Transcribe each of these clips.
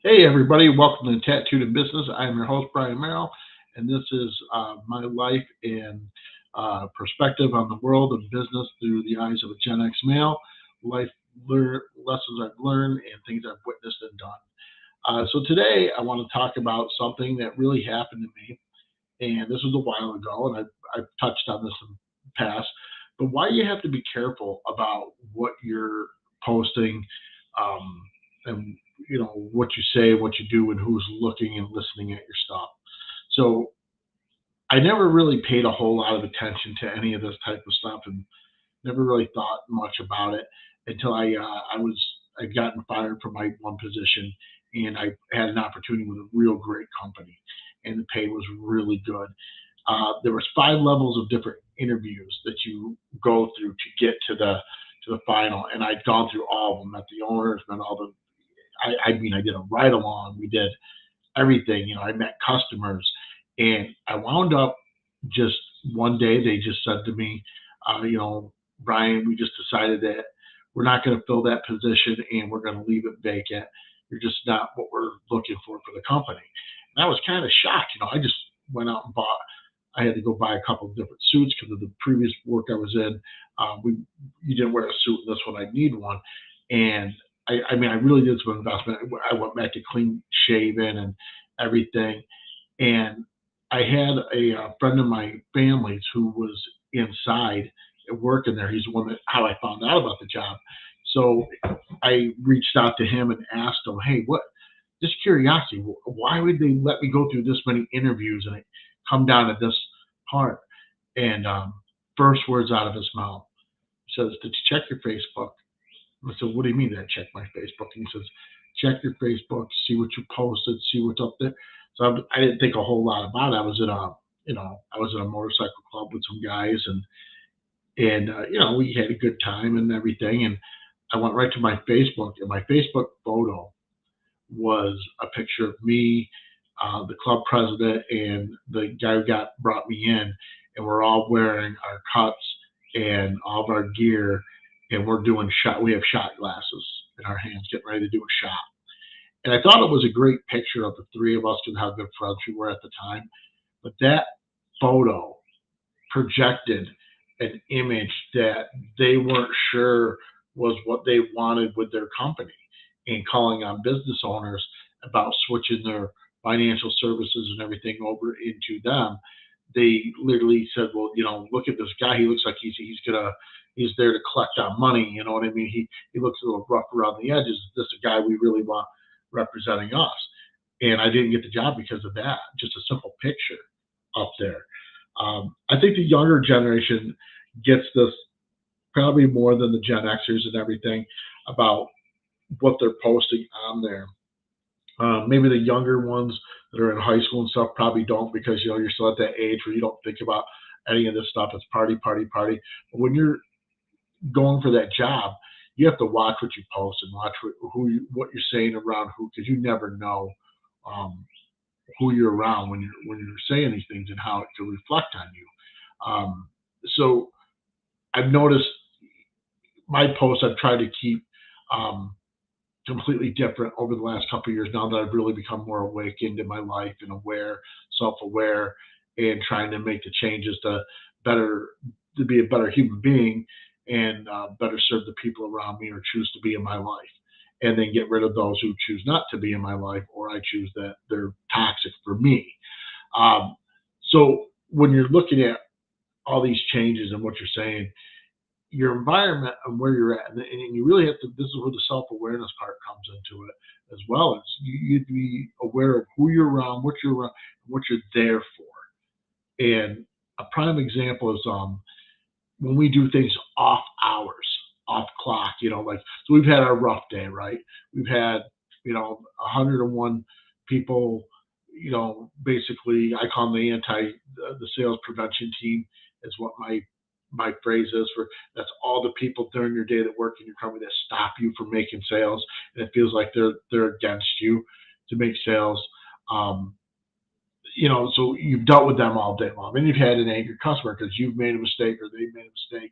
Hey, everybody, welcome to Tattooed in Business. I'm your host, Brian Merrill, and this is my life and perspective on the world of business through the eyes of a Gen X male, life lessons I've learned, and things I've witnessed and done. So today, I want to talk about something that really happened to me, and this was a while ago, and I've touched on this in the past, but why you have to be careful about what you're posting, um, and what you say, what you do, and who's looking and listening at your stuff. So I never really paid a whole lot of attention to any of this type of stuff, and never really thought much about it until I'd gotten fired from my one position, and I had an opportunity with a real great company, and the pay was really good. There was five levels of different interviews that you go through to get to the final, and I'd gone through all of them. Met the owners, met all the. I mean, I did a ride along. We did everything. I met customers, and I wound up just one day. They just said to me, Brian, we just decided that we're not going to fill that position, and we're going to leave it vacant. You're just not what we're looking for the company. And I was kind of shocked. I just went out and bought. I had to go buy a couple of different suits because of the previous work I was in. We You didn't wear a suit in this one. I need one, and I mean, I really did some investment. I went back to clean shaven and everything, and I had a friend of my family's who was inside working there. He's the one that how I found out about the job. So I reached out to him and asked him, "Hey, what? Just curiosity. Why would they let me go through this many interviews and it come down to this part?" And first words out of his mouth, he says, "Did you check your Facebook?" I said, "What do you mean that I check my Facebook?" And he says, "Check your Facebook, see what you posted, see what's up there." So I didn't think a whole lot about it. I was in a motorcycle club with some guys, and we had a good time and everything. And I went right to my Facebook, and my Facebook photo was a picture of me, the club president, and the guy who brought me in, and we're all wearing our cups and all of our gear, and we're doing shot. We have shot glasses in our hands, getting ready to do a shot. And I thought it was a great picture of the three of us and how good friends we were at the time. But that photo projected an image that they weren't sure was what they wanted with their company, and calling on business owners about switching their financial services and everything over into them. They literally said, "Well, look at this guy. He looks like he's there to collect our money. You know what I mean? He looks a little rough around the edges. Is this a guy we really want representing us?" And I didn't get the job because of that. Just a simple picture up there. I think the younger generation gets this probably more than the Gen Xers and everything about what they're posting on there. Maybe the younger ones that are in high school and stuff probably don't, because you're still at that age where you don't think about any of this stuff. It's party, party, party. But when you're going for that job, you have to watch what you post and watch what you're saying around who, because you never know um, who you're around when you're saying these things and how it can reflect on you. So I've noticed my posts I've tried to keep um, completely different over the last couple of years, now that I've really become more awakened in my life and aware, self-aware, and trying to make the changes better to be a better human being, and better serve the people around me or choose to be in my life, and then get rid of those who choose not to be in my life, or I choose that they're toxic for me. Um, so when you're looking at all these changes and what you're saying, your environment and where you're at, and you really have to. This is where the self-awareness part comes into it as well. As you be aware of who you're around, what you're around, what you're there for. And a prime example is when we do things off hours, off clock. Like, so we've had our rough day, right? We've had 101 people. Basically, I call them the sales prevention team, is what my phrase is for. That's all the people during your day that work in your company that stop you from making sales, and it feels like they're against you to make sales. Um, so you've dealt with them all day long. Then you've had an angry customer because you've made a mistake or they made a mistake,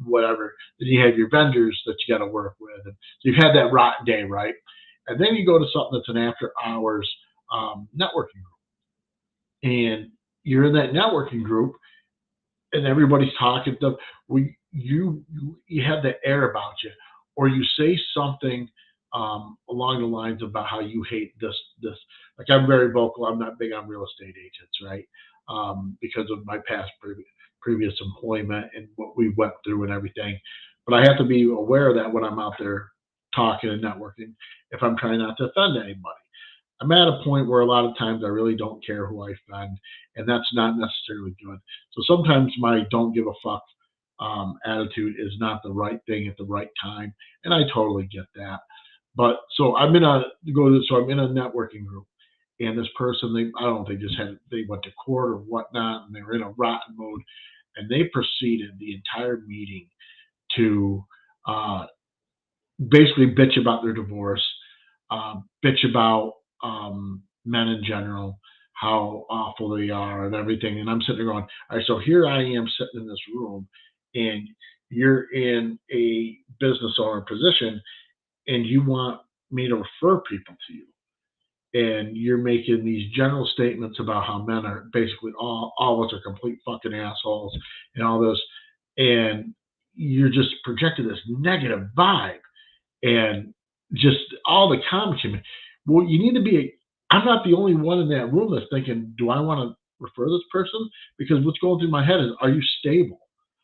whatever. Then you have your vendors that you got to work with. And so you've had that rotten day, right? And then you go to something that's an after hours networking group, and you're in that networking group, and everybody's talking to you have the air about you, or you say something along the lines about how you hate this. Like, I'm very vocal. I'm not big on real estate agents, right? Because of my past previous employment and what we went through and everything. But I have to be aware of that when I'm out there talking and networking, if I'm trying not to offend anybody. I'm at a point where a lot of times I really don't care who I offend, and that's not necessarily good. So sometimes my don't give a fuck attitude is not the right thing at the right time, and I totally get that. But so I'm in a networking group, and this person, I don't know, they went to court or whatnot, and they were in a rotten mode, and they proceeded the entire meeting to uh, basically bitch about their divorce, bitch about men in general, how awful they are and everything. And I'm sitting there going, all right, so here I am sitting in this room, and you're in a business owner position, and you want me to refer people to you. And you're making these general statements about how men are basically all of us are complete fucking assholes and all this. And you're just projecting this negative vibe and just all the comments you make. Well, you need to be. I'm not the only one in that room that's thinking, do I want to refer this person? Because what's going through my head is, are you stable?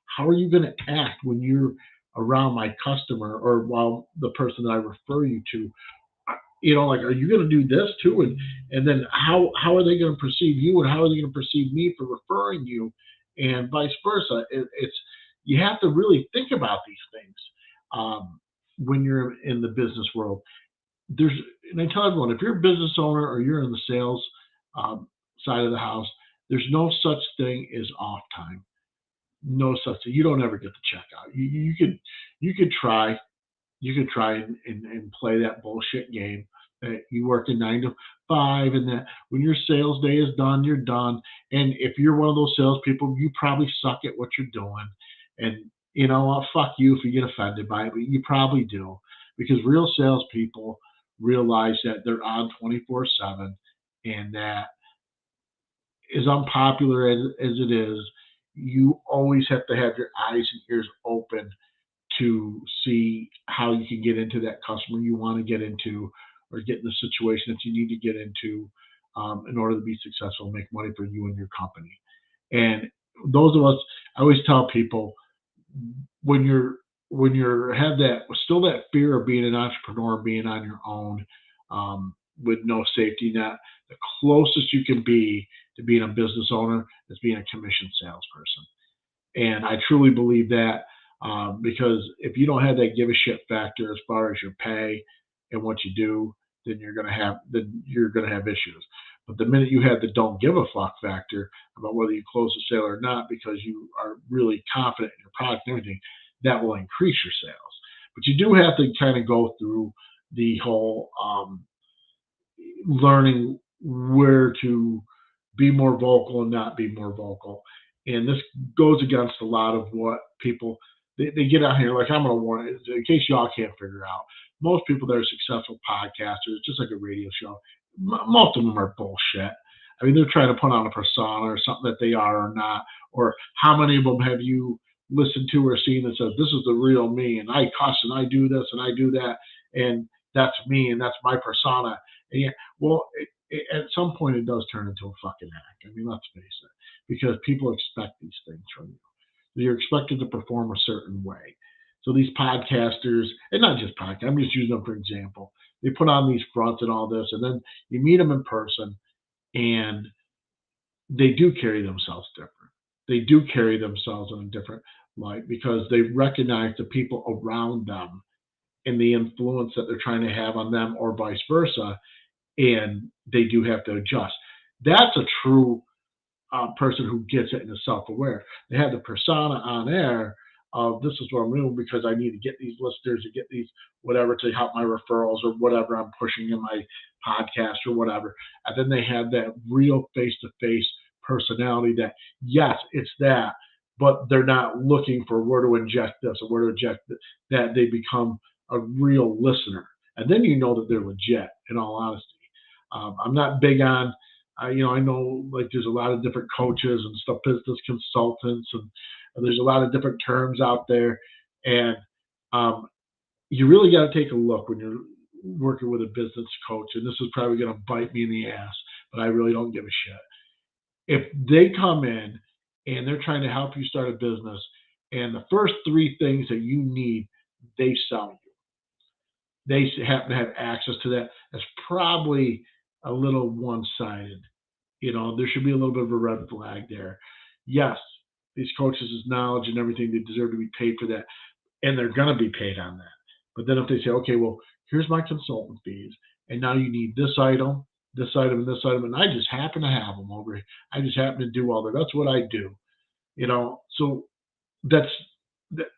How are you going to act when you're around my customer or while the person that I refer you to? Like, are you going to do this too? And then how are they going to perceive you, and how are they going to perceive me for referring you, and vice versa? It's you have to really think about these things when you're in the business world. And I tell everyone, if you're a business owner or you're in the sales side of the house, there's no such thing as off time. No such thing. You don't ever get the check out. You could try and play that bullshit game that you work a 9 to 5, and that when your sales day is done, you're done. And if you're one of those salespeople, you probably suck at what you're doing. And fuck you if you get offended by it, but you probably do, because real salespeople realize that they're on 24/7, and that, as unpopular as it is, you always have to have your eyes and ears open to see how you can get into that customer you want to get into, or get in the situation that you need to get into in order to be successful and make money for you and your company. And those of us, I always tell people, when you're have that still that fear of being an entrepreneur, being on your own, with no safety net, the closest you can be to being a business owner is being a commission salesperson. And I truly believe that, because if you don't have that give a shit factor as far as your pay and what you do, then you're gonna have issues. But the minute you have the don't give a fuck factor about whether you close the sale or not, because you are really confident in your product and everything, that will increase your sales. But you do have to kind of go through the whole learning where to be more vocal and not be more vocal. And this goes against a lot of what people they get out here. Like, I'm going to warn it, in case y'all can't figure out. Most people that are successful podcasters, just like a radio show, most of them are bullshit. I mean, they're trying to put on a persona or something that they are or not. Or how many of them have you listened to or seen that says, this is the real me, and I cuss and I do this and I do that, and that's me and that's my persona. And yeah, well, at some point it does turn into a fucking act. I mean, let's face it, because people expect these things from you. You're expected to perform a certain way. So these podcasters, and not just podcasts, I'm just using them for example. They put on these fronts and all this, and then you meet them in person, and they do carry themselves different. They do carry themselves in a different light, because they recognize the people around them and the influence that they're trying to have on them, or vice versa, and they do have to adjust. That's a true person who gets it and is self-aware. They have the persona on air of, this is what I'm doing because I need to get these listeners, to get these whatever, to help my referrals or whatever I'm pushing in my podcast or whatever. And then they have that real face-to-face personality that, yes, it's that, but they're not looking for where to inject this or where to inject that. They become a real listener. and then you know that they're legit. In all honesty, I'm not big on. I know like there's a lot of different coaches and stuff, business consultants, and there's a lot of different terms out there, and um, you really got to take a look when you're working with a business coach. And this is probably going to bite me in the ass, but I really don't give a shit if they come in and they're trying to help you start a business, and the first three things that you need, they sell you. They happen to have access to that. That's probably a little one-sided. There should be a little bit of a red flag there. Yes, these coaches' knowledge and everything, they deserve to be paid for that, and they're going to be paid on that. But then if they say, okay, well, here's my consultant fees, and now you need this item, and this item, and I just happen to have them over here. I just happen to do all that. That's what I do. So that's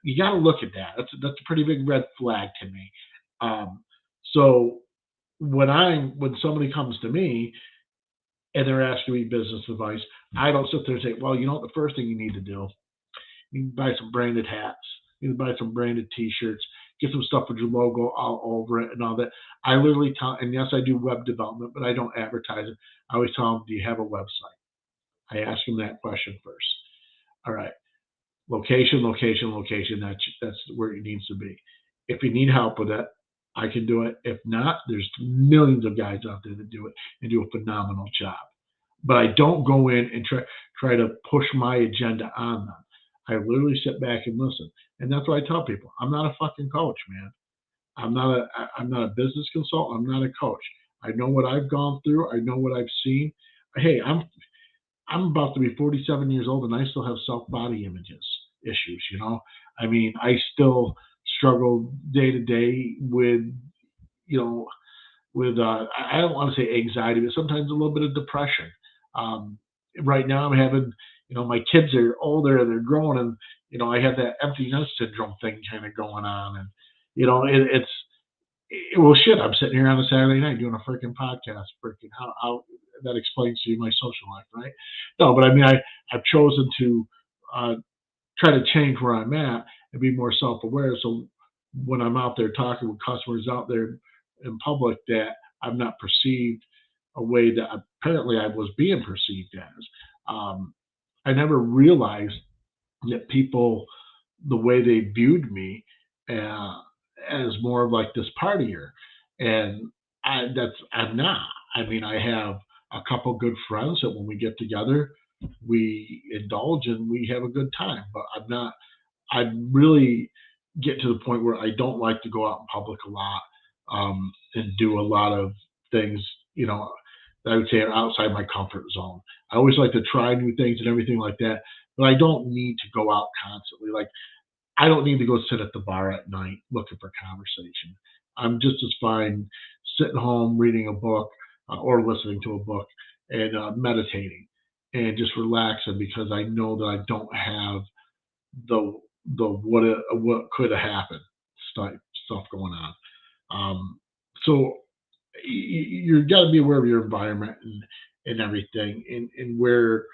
you got to look at that. That's a pretty big red flag to me. Um, so when somebody comes to me and they're asking me business advice, I don't sit there and say, well, you know what, the first thing you need to do, you can buy some branded hats, you can buy some branded T-shirts, get some stuff with your logo all over it and all that. I literally tell, and yes, I do web development, but I don't advertise it. I always tell them, do you have a website? I ask them that question first. All right, location, location, location. That's where it needs to be. If you need help with it, I can do it. If not, there's millions of guys out there that do it and do a phenomenal job. But I don't go in and try to push my agenda on them. I literally sit back and listen, and that's what I tell people. I'm not a fucking coach, man. I'm not a business consultant. I'm not a coach. I know what I've gone through. I know what I've seen. Hey, I'm about to be 47 years old, and I still have self body images issues. I mean, I still struggle day to day with you know I don't want to say anxiety, but sometimes a little bit of depression. Um, right now, I'm having my kids are older and they're growing, and I have that empty nest syndrome thing kind of going on, and it's well, shit. I'm sitting here on a Saturday night doing a freaking podcast. Freaking how that explains to you my social life, right? No, but I mean, I've chosen to uh, try to change where I'm at and be more self-aware. So when I'm out there talking with customers out there in public, that I'm not perceived a way that apparently I was being perceived as. Um, I never realized that people, the way they viewed me, uh, as more of like this partier, and I'm not. I mean, I have a couple good friends that when we get together, we indulge and we have a good time. But I'm not. I really get to the point where I don't like to go out in public a lot, and do a lot of things. You know, that I would say are outside my comfort zone. I always like to try new things and everything like that, but I don't need to go out constantly. Like I don't need to go sit at the bar at night looking for conversation. I'm just as fine sitting home reading a book, or listening to a book, and meditating and just relaxing because I know that I don't have the what could have happened stuff going on. So you got to be aware of your environment and everything, and where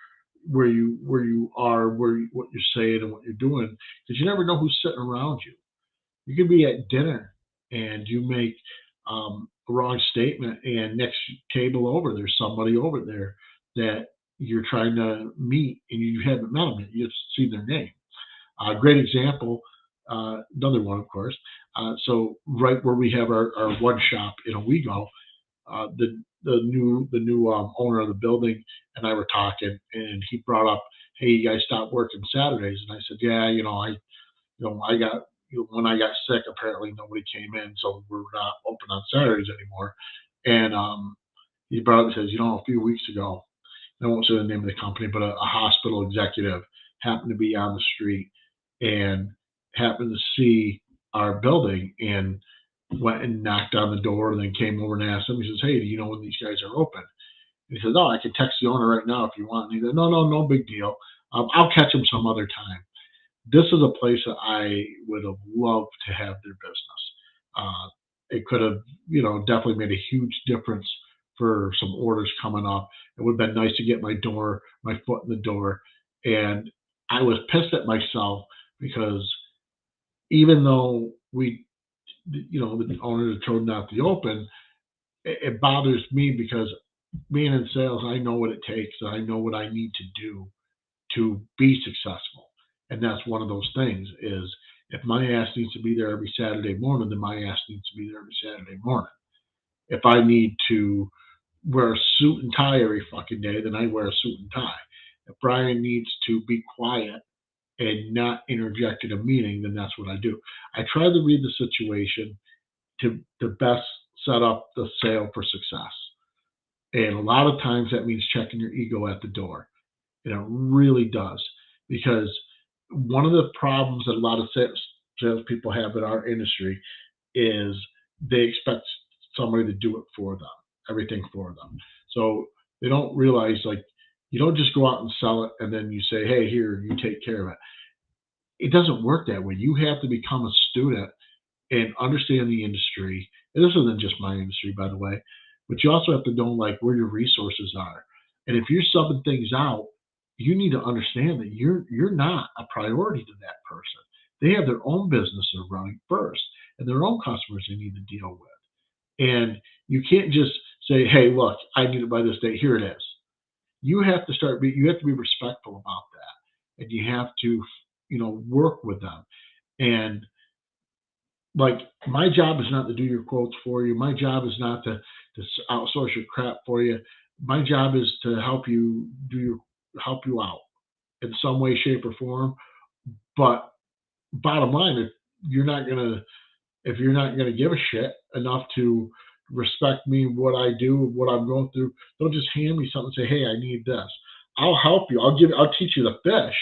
you are, what you're saying and what you're doing, because you never know who's sitting around you. You could be at dinner and you make a wrong statement, and next table over, there's somebody over there that you're trying to meet, and you haven't met them yet. You just see their name. Great example. Another one, of course. So right where we have our one shop in Owego, the new owner of the building and I were talking, and he brought up, "Hey, you guys stop working Saturdays?" And I said, "Yeah, I got when I got sick, apparently nobody came in, so we're not open on Saturdays anymore." And he brought up and says, "A few weeks ago, I won't say the name of the company, but a hospital executive happened to be on the street and happened to see our building and went and knocked on the door and then came over and asked him. He says, 'Hey, do you know when these guys are open?' And he says, 'Oh, I can text the owner right now if you want.' And he said, 'No, no, no big deal. I'll catch him some other time.' This is a place that I would have loved to have their business. It could have, definitely made a huge difference for some orders coming up. It would have been nice to get my foot in the door. And I was pissed at myself because even though we the owners are told not to open. It bothers me because being in sales, I know what it takes. And I know what I need to do to be successful. And that's one of those things is if my ass needs to be there every Saturday morning, then my ass needs to be there every Saturday morning. If I need to wear a suit and tie every fucking day, then I wear a suit and tie. If Brian needs to be quiet and not interject in a meeting, then that's what I do. I try to read the situation to best set up the sale for success. And a lot of times that means checking your ego at the door. And it really does. Because one of the problems that a lot of salespeople have in our industry is they expect somebody to do it for them, everything for them. So they don't realize, like, you don't just go out and sell it and then you say, hey, here, you take care of it. It doesn't work that way. You have to become a student and understand the industry. And this isn't just my industry, by the way, but you also have to know like where your resources are. And if you're subbing things out, you need to understand that you're not a priority to that person. They have their own business they're running first and their own customers they need to deal with. And you can't just say, hey, look, I need it by this date. Here it is. You have to be respectful about that. And you have to, work with them. And like my job is not to do your quotes for you. My job is not to outsource your crap for you. My job is to help you out in some way, shape, or form. But bottom line, you're not gonna if you're not gonna give a shit enough to respect me, what I do, what I'm going through, don't just hand me something and say, hey, I need this. I'll help you. I'll teach you to fish,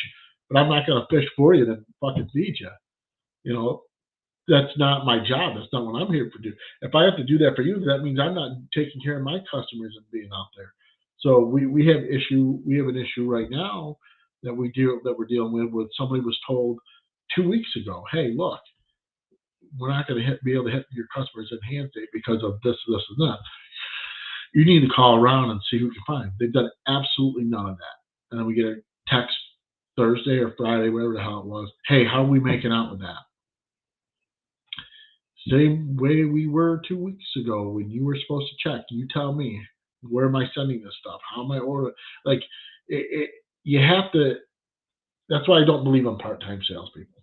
but I'm not gonna fish for you and fucking feed you. You know, that's not my job. That's not what I'm here to do. If I have to do that for you, that means I'm not taking care of my customers and being out there. So we have an issue right now that we're dealing with. Where somebody was told 2 weeks ago, hey, look, we're not going to be able to hit your customers in hand date because of this, and that. You need to call around and see who you can find. They've done absolutely none of that. And then we get a text Thursday or Friday, whatever the hell it was. Hey, how are we making out with that? Same way we were 2 weeks ago when you were supposed to check. You tell me, where am I sending this stuff? How am I ordering? Like, you have to. That's why I don't believe in part-time salespeople.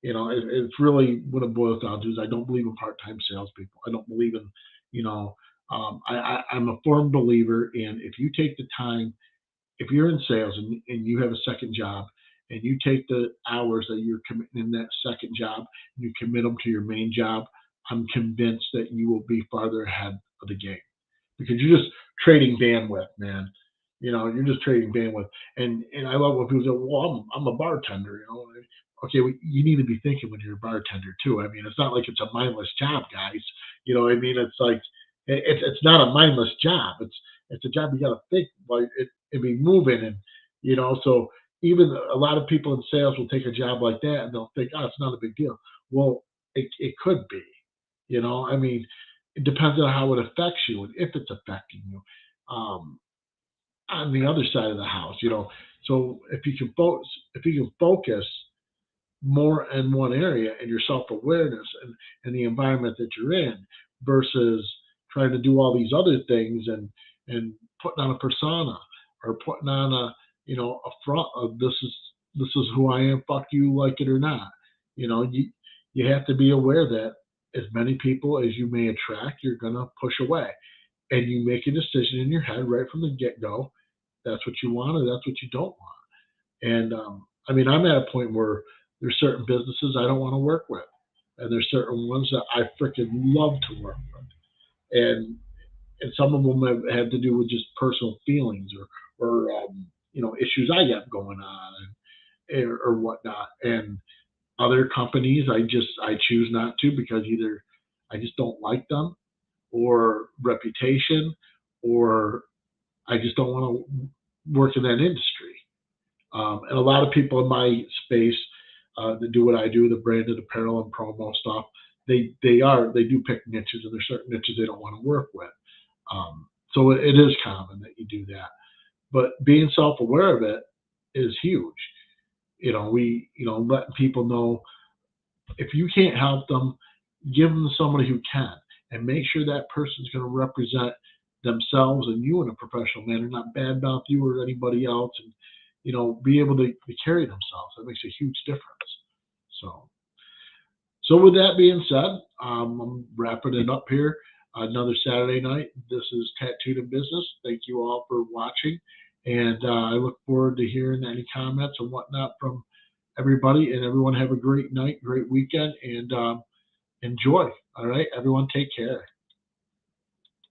It's really what it boils down to is I don't believe in part-time salespeople. I don't believe in, you know, I'm a firm believer in if you take the time, if you're in sales and you have a second job and you take the hours that you're committing in that second job and you commit them to your main job, I'm convinced that you will be farther ahead of the game because you're just trading bandwidth, man. You're just trading bandwidth. And I love when people say, well, I'm a bartender, Okay, well, you need to be thinking when you're a bartender too. I mean, it's not like it's a mindless job, guys. You know what I mean? It's like it's not a mindless job. It's a job you got to think like it be moving so even a lot of people in sales will take a job like that and they'll think, oh, it's not a big deal. Well, it could be. I mean, it depends on how it affects you and if it's affecting you. On the other side of the house. So if you can focus more in one area and your self-awareness and the environment that you're in versus trying to do all these other things and putting on a persona or putting on a front of this is who I am, fuck you, like it or not. You have to be aware that as many people as you may attract, you're gonna push away. And you make a decision in your head right from the get-go. That's what you want or that's what you don't want. And I mean, I'm at a point where there's certain businesses I don't want to work with, and there's certain ones that I freaking love to work with, and some of them have to do with just personal feelings or issues I got going on or whatnot. And other companies I choose not to because either I just don't like them or reputation or I just don't want to work in that industry. And a lot of people in my space that do what I do, the branded apparel and promo stuff, they do pick niches, and there's certain niches they don't want to work with. So it is common that you do that, but being self-aware of it is huge. Letting people know if you can't help them, give them to somebody who can, and make sure that person's going to represent themselves and you in a professional manner, not badmouth you or anybody else, and be able to carry themselves. That makes a huge difference. So, with that being said, I'm wrapping it up here. Another Saturday night. This is Tattooed in Business. Thank you all for watching, and I look forward to hearing any comments and whatnot from everybody. And everyone have a great night, great weekend, and enjoy. All right, everyone, take care.